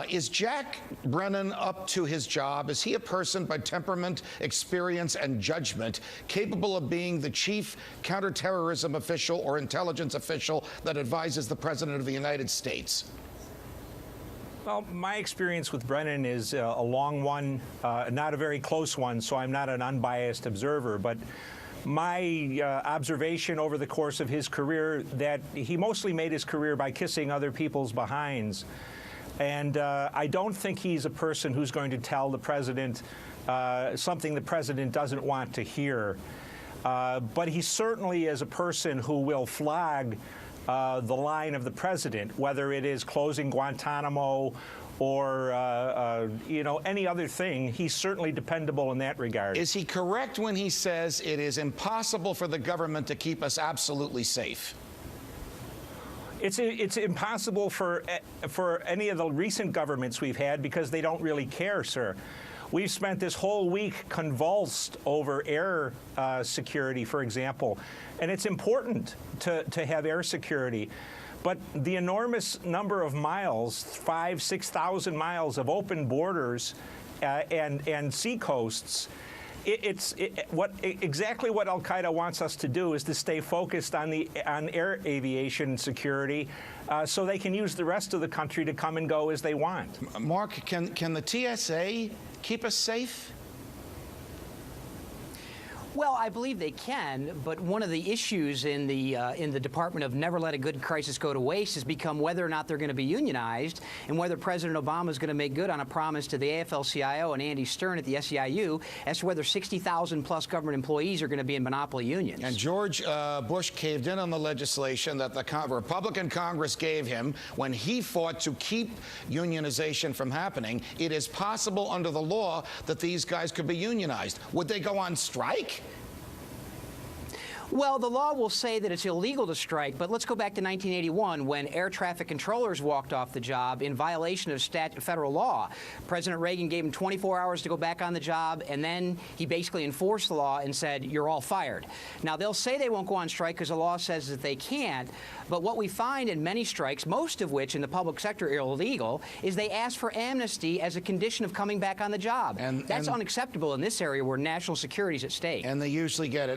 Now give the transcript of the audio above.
Is Jack Brennan up to his job? Is he a person by temperament, experience, and judgment capable of being the chief counterterrorism official or intelligence official that advises the President of the United States? Well, my experience with Brennan is a long one, not a very close one, so I'm not an unbiased observer. But my observation over the course of his career, that he mostly made his career by kissing other people's behinds. And I don't think he's a person who's going to tell the president something the president doesn't want to hear. But he certainly is a person who will flag the line of the president, whether it is closing Guantanamo or any other thing. He's certainly dependable in that regard. Is he correct when he says it is impossible for the government to keep us absolutely safe? It's impossible for any of the recent governments we've had because they don't really care, sir. We've spent this whole week convulsed over air security, for example, and it's important to have air security. But the enormous number of miles, 5,000 to 6,000 miles of open borders and sea coasts, exactly what Al-Qaeda wants us to do is to stay focused on air aviation security so they can use the rest of the country to come and go as they want. Mark, can the TSA keep us safe? Well, I believe they can, but one of the issues in the Department of Never Let a Good Crisis Go to Waste has become whether or not they're going to be unionized and whether President Obama is going to make good on a promise to the AFL-CIO and Andy Stern at the SEIU as to whether 60,000 plus government employees are going to be in monopoly unions. And George Bush caved in on the legislation that the Republican Congress gave him when he fought to keep unionization from happening. It is possible under the law that these guys could be unionized. Would they go on strike? Well, the law will say that it's illegal to strike, but let's go back to 1981 when air traffic controllers walked off the job in violation of federal law. President Reagan gave them 24 hours to go back on the job, and then he basically enforced the law and said, you're all fired. Now, they'll say they won't go on strike because the law says that they can't, but what we find in many strikes, most of which in the public sector are illegal, is they ask for amnesty as a condition of coming back on the job. That's unacceptable in this area where national security is at stake. And they usually get it.